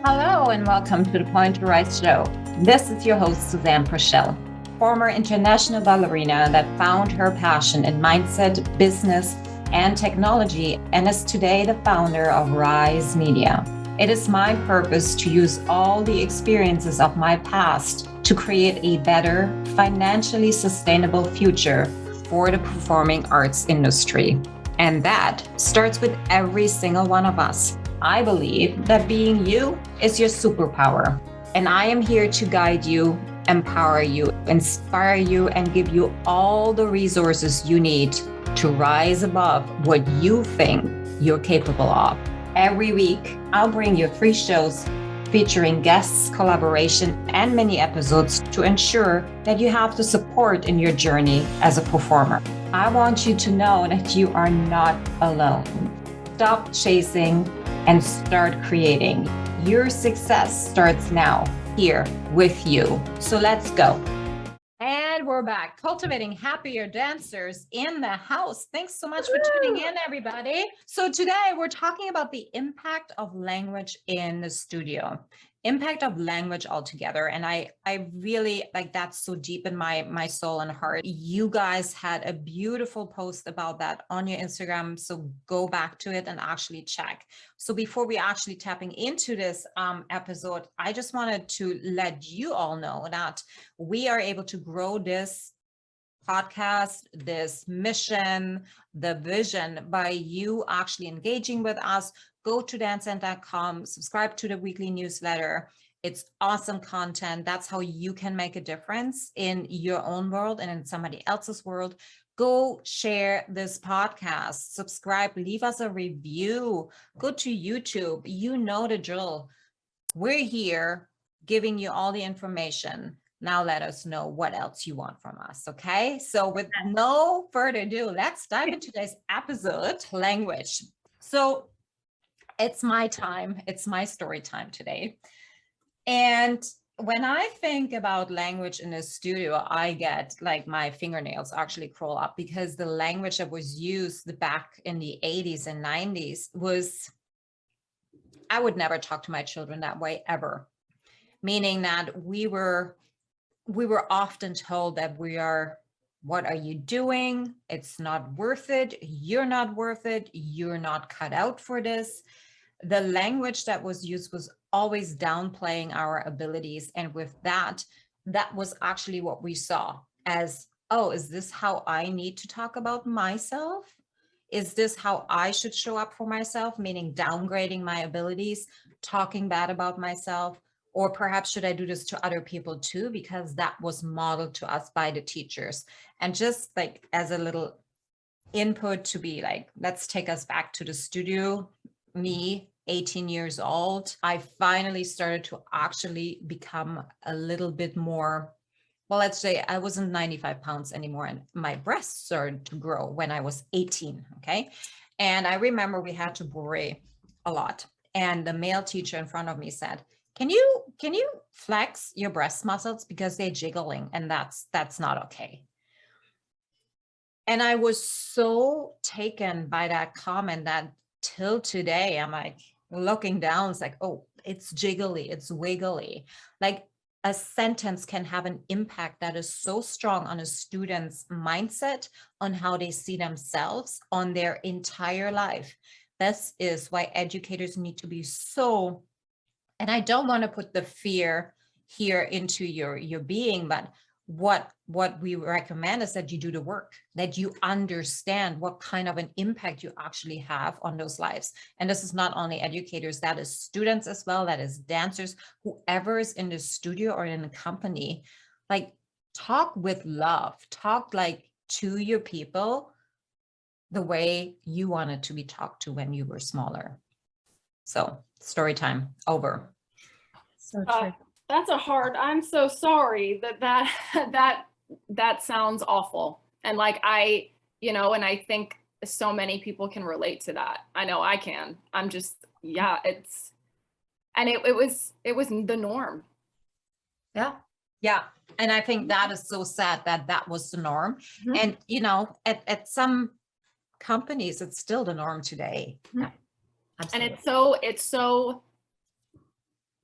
Hello and welcome to the Point to Rise show. This is your host, Susanne, former international ballerina that found her passion in mindset, business, and technology, and is today the founder of Rise Media. It is my purpose to use all the experiences of my past to create a better, financially sustainable future for the performing arts industry. And that starts with every single one of us. I believe that being you is your superpower. And I am here to guide you, empower you, inspire you, and give you all the resources you need to rise above what you think you're capable of. Every week, I'll bring you 3 shows featuring guests, collaboration, and mini episodes to ensure that you have the support in your journey as a performer. I want you to know that you are not alone. Stop chasing and start creating. Your success starts now, here with you. So let's go. And we're back. Cultivating Happier Dancers in the house. Thanks so much for tuning in, everybody. So today we're talking about the impact of language in the studio. Impact of language altogether. And I really like that's so deep in my soul and heart. You guys had a beautiful post about that on your Instagram. So go back to it and actually check. So before we actually tapping into this episode, I just wanted to let you all know that we are able to grow this podcast, this mission, the vision by you actually engaging with us. Go to dancent.com, subscribe to the weekly newsletter. It's awesome content. That's how you can make a difference in your own world and in somebody else's world. Go share this podcast, subscribe, leave us a review, go to YouTube. You know the drill. We're here giving you all the information. Now let us know what else you want from us, okay? So with no further ado, let's dive into today's episode, language. So it's my time. It's my story time today. And when I think about language in a studio, I get like my fingernails actually crawl up because the language that was used back in the 80s and 90s was, I would never talk to my children that way ever. Meaning that we were often told that what are you doing? It's not worth it. You're not worth it. You're not cut out for this. The language that was used was always downplaying our abilities. And with that was actually what we saw as, oh, is this how I need to talk about myself? Is this how I should show up for myself? Meaning downgrading my abilities, talking bad about myself, or perhaps should I do this to other people too? Because that was modeled to us by the teachers. And just like as a little input to be like, let's take us back to the studio. Me, 18 years old, I finally started to actually become a little bit more, well, let's say I wasn't 95 pounds anymore and my breasts started to grow when I was 18, okay? And I remember we had to beret a lot. And the male teacher in front of me said, can you flex your breast muscles because they're jiggling and that's not okay. And I was so taken by that comment that till today, I'm like looking down, it's like, oh, it's jiggly, it's wiggly. Like a sentence can have an impact that is so strong on a student's mindset, on how they see themselves, on their entire life. This is why educators need to be so, and I don't want to put the fear here into your being, but what we recommend is that you do the work, that you understand what kind of an impact you actually have on those lives. And this is not only educators, that is students as well, that is dancers, whoever is in the studio or in a company. Like, talk with love, talk like to your people the way you wanted to be talked to when you were smaller. So story time over. So true. That's a hard, I'm so sorry that sounds awful. And like, and I think so many people can relate to that. I know I can. I'm just, yeah, it was the norm. Yeah. Yeah. And I think that is so sad that was the norm. Mm-hmm. And, at some companies, it's still the norm today. Mm-hmm. Yeah, absolutely. And it's so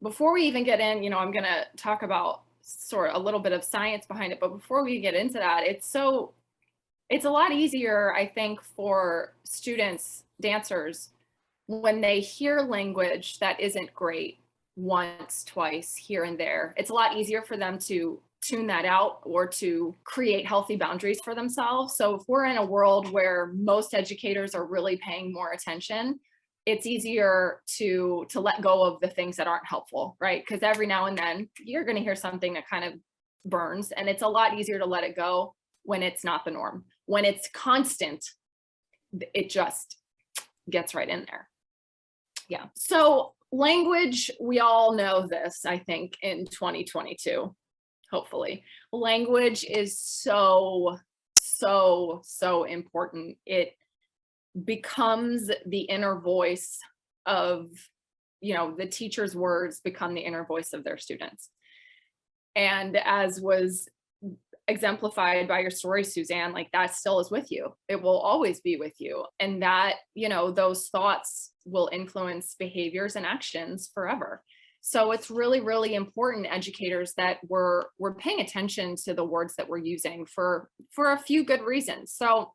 before we even get in, I'm going to talk about sort of a little bit of science behind it. But before we get into that, it's a lot easier, I think, for students, dancers, when they hear language that isn't great once, twice, here and there. It's a lot easier for them to tune that out or to create healthy boundaries for themselves. So if we're in a world where most educators are really paying more attention, it's easier to let go of the things that aren't helpful, right? Because every now and then you're going to hear something that kind of burns, and it's a lot easier to let it go when it's not the norm. When it's constant, it just gets right in there. Yeah. So language, we all know this, I think, in 2022, hopefully. Language is so important. It becomes the inner voice of, the teacher's words become the inner voice of their students. And as was exemplified by your story, Susanne, like that still is with you. It will always be with you. And that, those thoughts will influence behaviors and actions forever. So it's really, really important, educators, that we're paying attention to the words that we're using for a few good reasons. So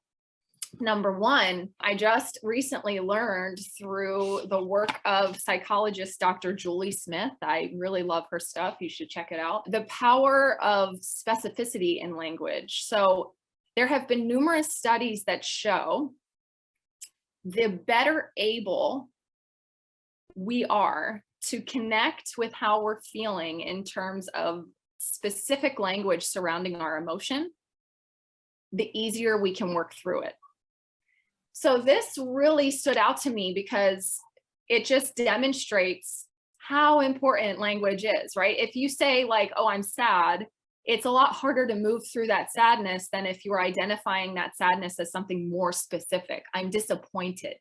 number one, I just recently learned through the work of psychologist Dr. Julie Smith. I really love her stuff. You should check it out. The power of specificity in language. So there have been numerous studies that show the better able we are to connect with how we're feeling in terms of specific language surrounding our emotion, the easier we can work through it. So this really stood out to me because it just demonstrates how important language is, right? If you say like, oh, I'm sad, it's a lot harder to move through that sadness than if you're identifying that sadness as something more specific. I'm disappointed,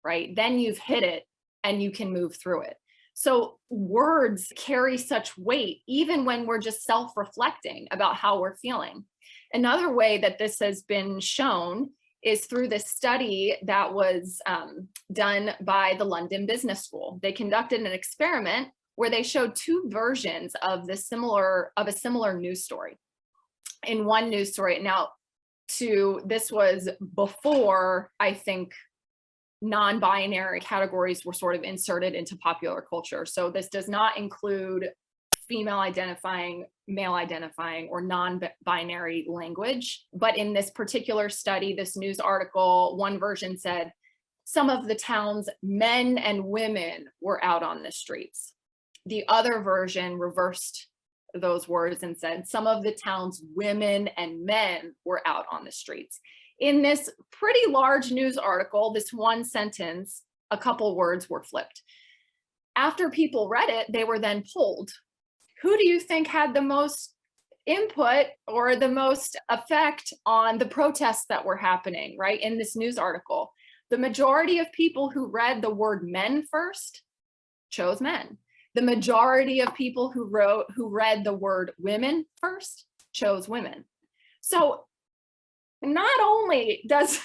right? Then you've hit it and you can move through it. So words carry such weight, even when we're just self-reflecting about how we're feeling. Another way that this has been shown is through this study that was done by the London Business School. They conducted an experiment where they showed two versions of a similar news story. In one news story, this was before, I think, non-binary categories were sort of inserted into popular culture. So this does not include female identifying, male identifying, or non-binary language. But in this particular study, this news article, one version said, some of the town's men and women were out on the streets. The other version reversed those words and said, some of the town's women and men were out on the streets. In this pretty large news article, this one sentence, a couple words were flipped. After people read it, they were then polled. Who do you think had the most input or the most effect on the protests that were happening, right, in this news article? The majority of people who read the word men first chose men. The majority of people who read the word women first chose women. So not only does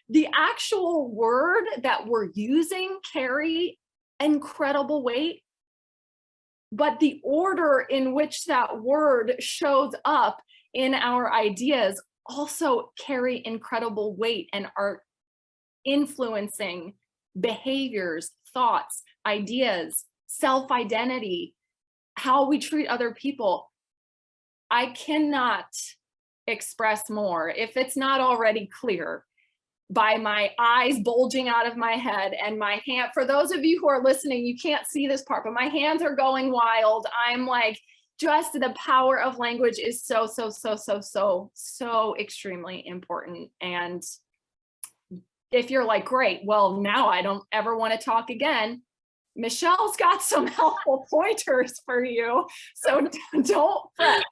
the actual word that we're using carry incredible weight, but the order in which that word shows up in our ideas also carry incredible weight and are influencing behaviors, thoughts, ideas, self-identity, how we treat other people. I cannot express more, if it's not already clear, by my eyes bulging out of my head and my hand. For those of you who are listening, you can't see this part, but my hands are going wild. I'm like, just the power of language is so extremely important. And if you're like, great, well, now I don't ever want to talk again, Michelle's got some helpful pointers for you. So don't fret.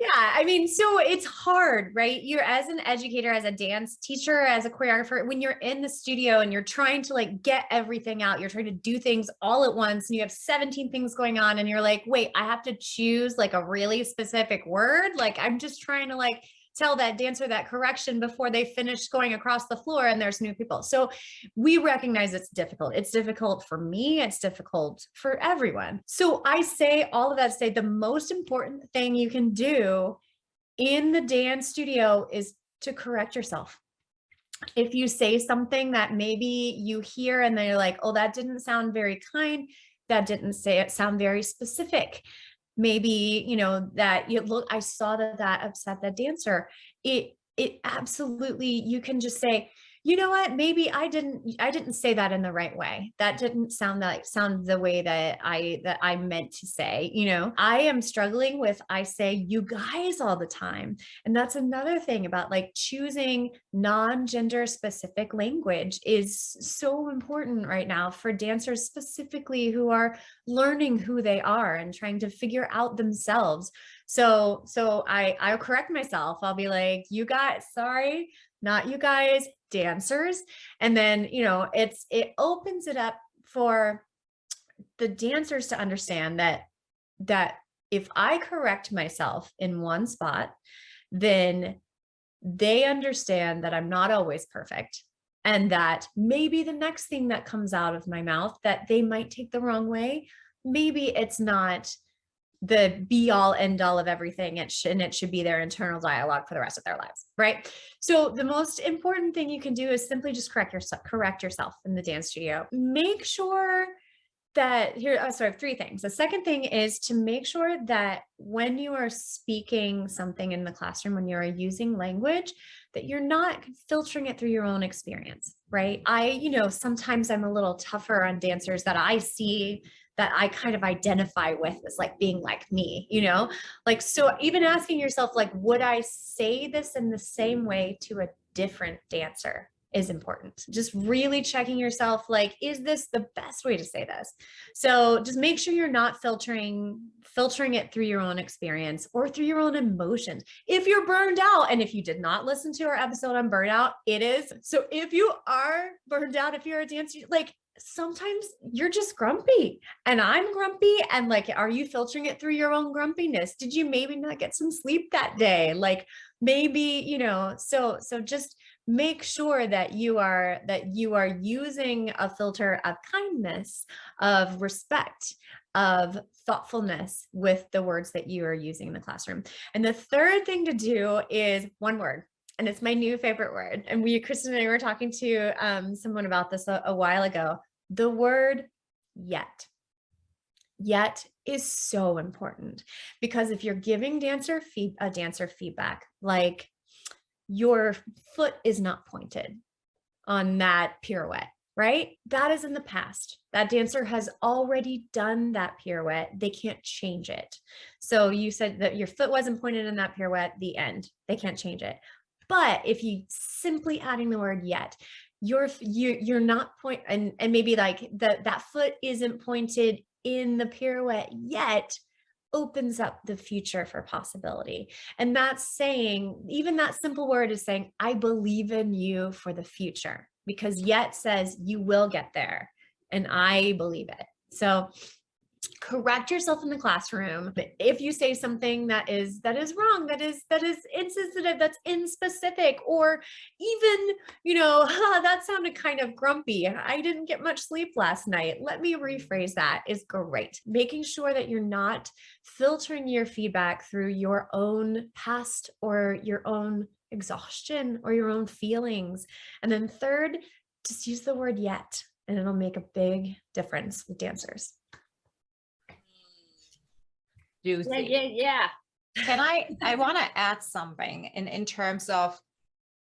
Yeah, I mean, so it's hard, right? You're as an educator, as a dance teacher, as a choreographer, when you're in the studio and you're trying to like get everything out, you're trying to do things all at once and you have 17 things going on and you're like, wait, I have to choose like a really specific word. Like, I'm just trying to like tell that dancer that correction before they finish going across the floor and there's new people. So we recognize it's difficult. It's difficult for me. It's difficult for everyone. So I say all of that to say the most important thing you can do in the dance studio is to correct yourself. If you say something that maybe you hear and then you're like, oh, that didn't sound very kind, that didn't sound very specific. Maybe, you know, that you look, I saw that upset that dancer. It absolutely, you can just say, you know what, maybe I didn't say that in the right way. That didn't sound the way that I meant to say. You know, I am struggling with, I say you guys all the time. And that's another thing about like choosing non-gender specific language is so important right now for dancers specifically who are learning who they are and trying to figure out themselves. So I'll correct myself. I'll be like, you guys, sorry, not you guys, dancers. And then, you know, it opens it up for the dancers to understand that if I correct myself in one spot, then they understand that I'm not always perfect. And that maybe the next thing that comes out of my mouth that they might take the wrong way, maybe it's not the be all end all of everything. It should be their internal dialogue for the rest of their lives, right? So the most important thing you can do is simply just correct yourself in the dance studio. Make sure that I have 3 things. The second thing is to make sure that when you are speaking something in the classroom, when you're using language, that you're not filtering it through your own experience, right? Sometimes I'm a little tougher on dancers that I see that I kind of identify with as like being like me, you know, like, so even asking yourself, like, would I say this in the same way to a different dancer is important. Just really checking yourself, like, is this the best way to say this? So just make sure you're not filtering it through your own experience or through your own emotions. If you're burned out, and if you did not listen to our episode on burnout, it is. So if you are burned out, if you're a dancer, like, sometimes you're just grumpy and I'm grumpy, and like, are you filtering it through your own grumpiness? Did you maybe not get some sleep that day? Like maybe, so just make sure that you are using a filter of kindness, of respect, of thoughtfulness with the words that you are using in the classroom. And the third thing to do is one word. And it's my new favorite word. And Kristin and I were talking to someone about this a while ago. The word yet. Yet is so important, because if you're giving dancer feedback, like your foot is not pointed on that pirouette, right? That is in the past. That dancer has already done that pirouette. They can't change it. So you said that your foot wasn't pointed in that pirouette, the end. They can't change it. But if you simply adding the word yet, you're not and maybe like that foot isn't pointed in the pirouette yet, opens up the future for possibility. And that's saying, even that simple word is saying, I believe in you for the future, because yet says you will get there and I believe it. So correct yourself in the classroom. But if you say something that is wrong, that is insensitive, that's inspecific, or even, that sounded kind of grumpy, I didn't get much sleep last night, let me rephrase that, is great. Making sure that you're not filtering your feedback through your own past or your own exhaustion or your own feelings. And then third, just use the word yet, and it'll make a big difference with dancers. Juicy. Yeah. I want to add something in terms of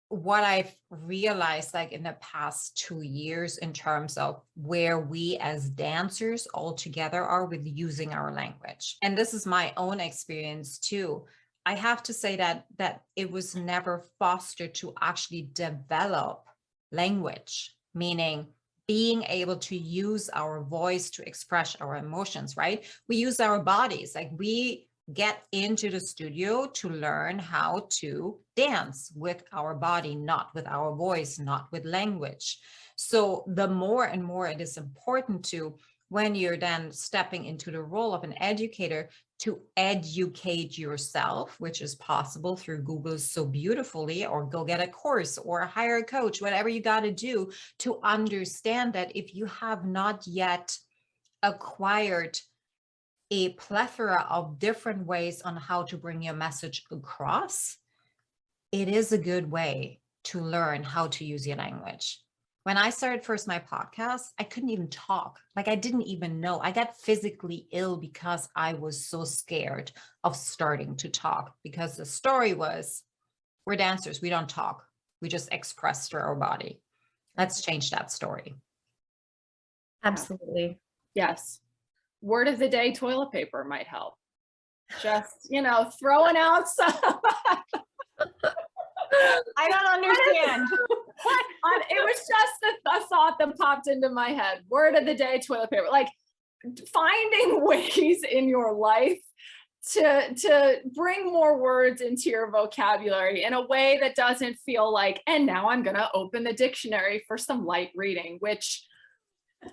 what I've realized, like in the past 2 years, in terms of where we as dancers all together are with using our language. And this is my own experience too. I have to say that it was never fostered to actually develop language, meaning being able to use our voice to express our emotions, right? We use our bodies, like we get into the studio to learn how to dance with our body, not with our voice, not with language. So the more and more it is important to when you're then stepping into the role of an educator to educate yourself, which is possible through Google so beautifully, or go get a course or hire a coach, whatever you got to do to understand that if you have not yet acquired a plethora of different ways on how to bring your message across, it is a good way to learn how to use your language. When I started first my podcast, I couldn't even talk. Like, I didn't even know. I got physically ill because I was so scared of starting to talk, because the story was, we're dancers, we don't talk. We just express through our body. Let's change that story. Absolutely. Yes. Word of the day, toilet paper might help. Just, throwing out some. I don't understand. It was just a thought that popped into my head. Word of the day, toilet paper. Like, finding ways in your life to bring more words into your vocabulary in a way that doesn't feel like, and now I'm going to open the dictionary for some light reading, which,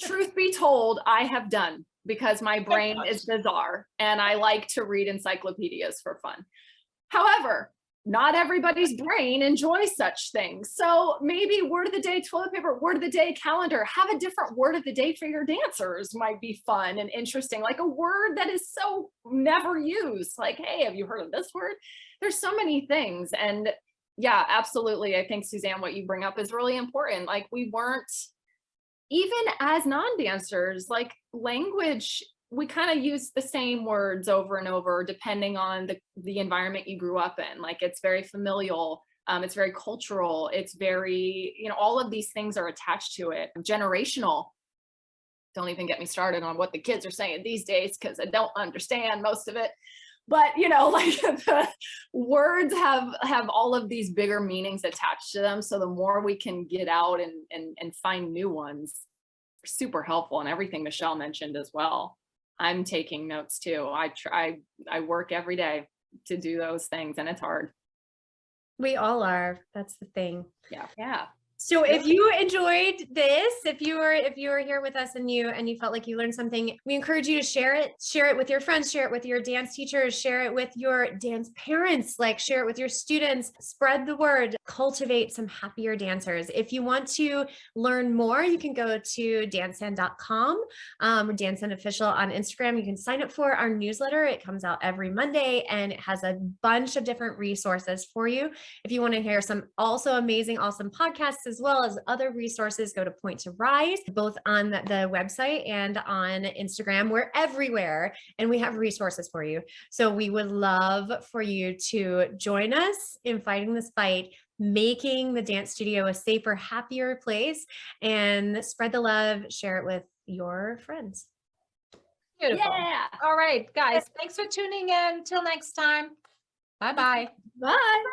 truth be told, I have done because my brain is bizarre and I like to read encyclopedias for fun. However, not everybody's brain enjoys such things. So maybe word of the day, toilet paper, word of the day, calendar, have a different word of the day for your dancers might be fun and interesting. Like a word that is so never used. Like, hey, have you heard of this word? There's so many things. And yeah, absolutely. I think, Susanne, what you bring up is really important. Like, we weren't, even as non-dancers, like language, we kind of use the same words over and over, depending on the environment you grew up in. Like, it's very familial. It's very cultural. It's very, all of these things are attached to it. Generational. Don't even get me started on what the kids are saying these days, because I don't understand most of it. But, like the words have all of these bigger meanings attached to them. So the more we can get out and find new ones, super helpful. And everything Michelle mentioned as well. I'm taking notes too. I work every day to do those things, and it's hard. We all are. That's the thing. Yeah. So if you enjoyed this, if you were here with us and you felt like you learned something, we encourage you to share it with your friends, share it with your dance teachers, share it with your dance parents, like share it with your students, spread the word, cultivate some happier dancers. If you want to learn more, you can go to danceand.com, Danceand Official on Instagram. You can sign up for our newsletter. It comes out every Monday and it has a bunch of different resources for you. If you want to hear some also amazing, awesome podcasts, as well as other resources, go to Point to Rise, both on the website and on Instagram. We're everywhere and we have resources for you. So we would love for you to join us in fighting this fight, making the dance studio a safer, happier place, and spread the love, share it with your friends. Beautiful. Yeah. All right, guys, thanks for tuning in. Till next time. Bye-bye. Bye.